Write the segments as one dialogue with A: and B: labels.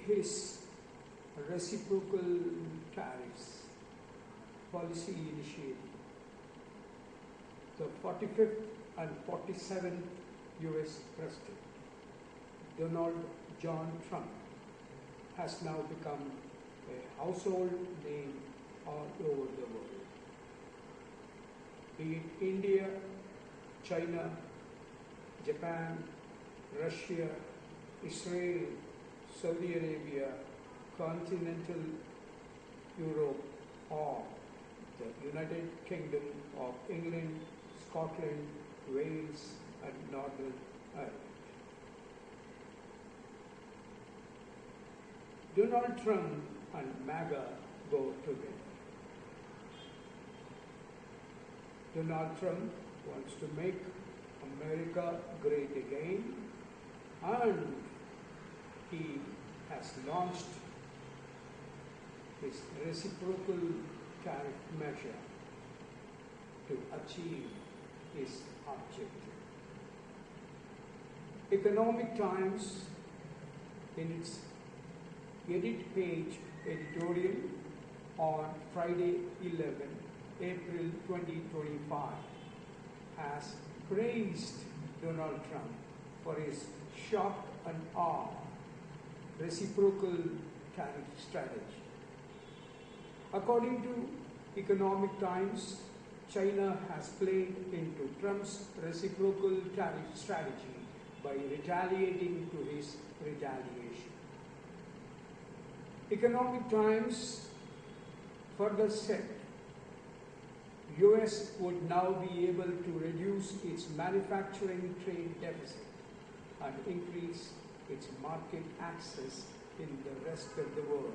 A: his reciprocal tariffs policy initiative, the 45th and 47th US President, Donald John Trump, has now become a household name all over the world. Be it India, China, Japan, Russia, Israel, Saudi Arabia, continental Europe, or the United Kingdom of England, Scotland, Wales, and Northern Ireland. Donald Trump and MAGA go together. Donald Trump wants to make America great again, and he has launched his reciprocal tariff measure to achieve his objective. Economic Times, in its edit page editorial on Friday 11, April 2025, has praised Donald Trump for his shock and awe reciprocal tariff strategy. According to Economic Times, China has played into Trump's reciprocal tariff strategy by retaliating to his retaliation. Economic Times further said, US would now be able to reduce its manufacturing trade deficit and increase its market access in the rest of the world.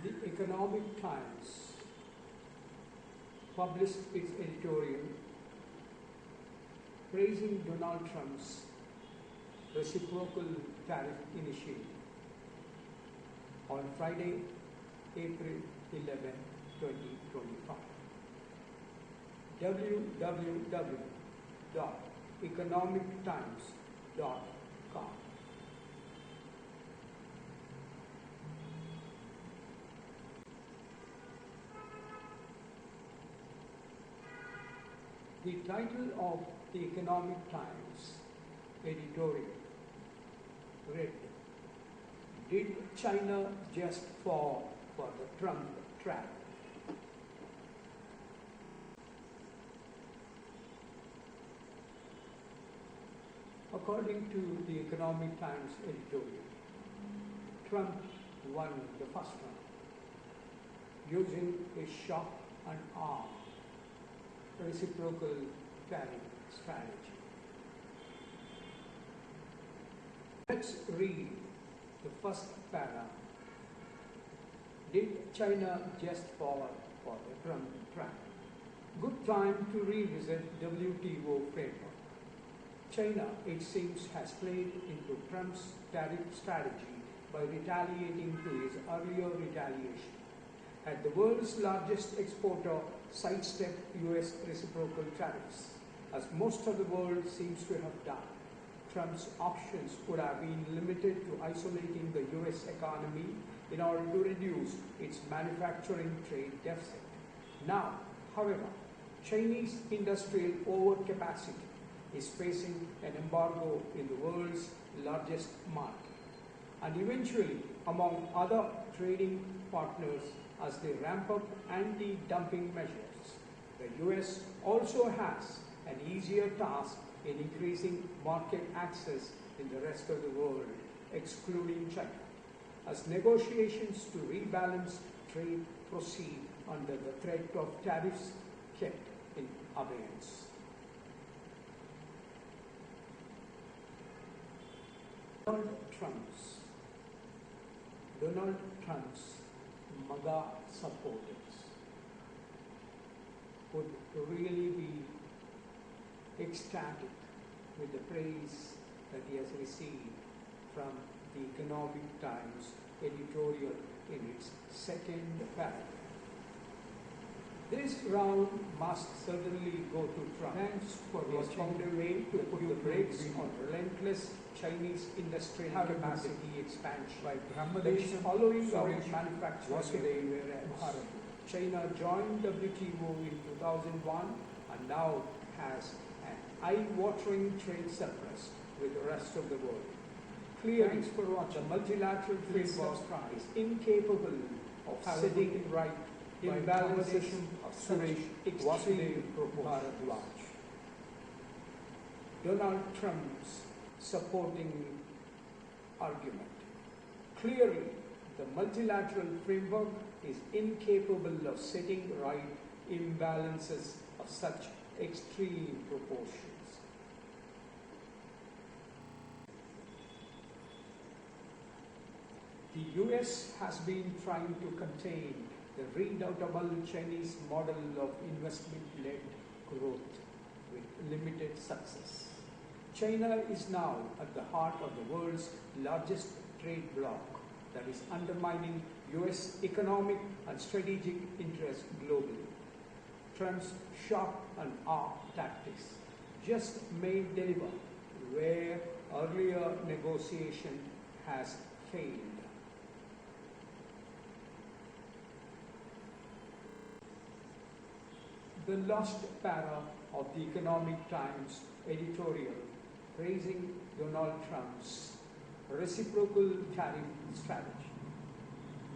A: The Economic Times published its editorial praising Donald Trump's reciprocal tariff initiative on Friday, April 11, 2025. www.economictimes.com. The title of the Economic Times editorial read, "Did China just fall for the Trump trap?" According to the Economic Times editorial, Trump won the first round using a shock and awe reciprocal tariff strategy. Let's read the first paragraph. Did China just fall for the Trump trap? Good time to revisit WTO framework. China, it seems, has played into Trump's tariff strategy by retaliating to his earlier retaliation. Had the world's largest exporter sidestepped US reciprocal tariffs, as most of the world seems to have done, Trump's options would have been limited to isolating the US economy in order to reduce its manufacturing trade deficit. Now, however, Chinese industrial overcapacity is facing an embargo in the world's largest market, and eventually among other trading partners as they ramp up anti-dumping measures. The US also has an easier task in increasing market access in the rest of the world, excluding China, as negotiations to rebalance trade proceed under the threat of tariffs kept in abeyance. Donald Trump's MAGA supporters would really be ecstatic with the praise that he has received from the Economic Times editorial in its second paragraph. This round must certainly go to Trump. Thanks for watching. Found a way to put the brakes on relentless Chinese industrial capacity expansion by Brahmadesham, following Suresh, manufacturing Vasudev, whereas China joined WTO in 2001 and now has an eye-watering trade surplus with the rest of the world. Clearly, the multilateral framework is incapable of setting right imbalances of Suresh, Vasudev, Bharadwaj. Donald Trump's supporting argument. Clearly, the multilateral framework is incapable of setting right imbalances of such extreme proportions. The US has been trying to contain the redoubtable Chinese model of investment-led growth with limited success. China is now at the heart of the world's largest trade bloc that is undermining US economic and strategic interests globally. Trump's shock and awe tactics just may deliver where earlier negotiation has failed. The last para of the Economic Times editorial praising Donald Trump's reciprocal tariff strategy.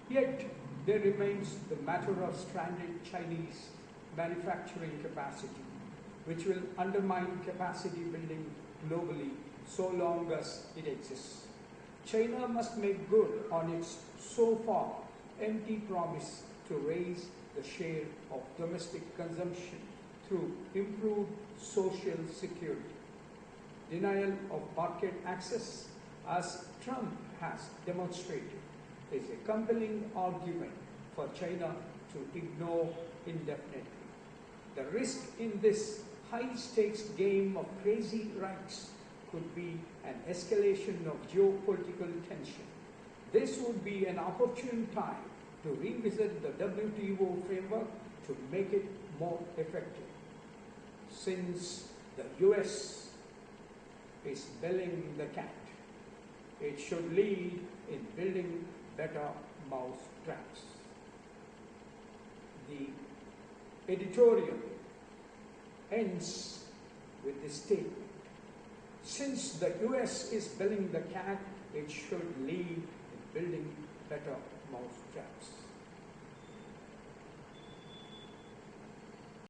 A: Yet, there remains the matter of stranded Chinese manufacturing capacity, which will undermine capacity building globally so long as it exists. China must make good on its so far empty promise to raise the share of domestic consumption through improved social security. Denial of market access, as Trump has demonstrated, is a compelling argument for China to ignore indefinitely. The risk in this high-stakes game of crazy rights could be an escalation of geopolitical tension. This would be an opportune time to revisit the WTO framework to make it more effective. Since the US is belling the cat, it should lead in building better mousetraps. The editorial ends with this statement: since the US is belling the cat, it should lead in building better mousetraps.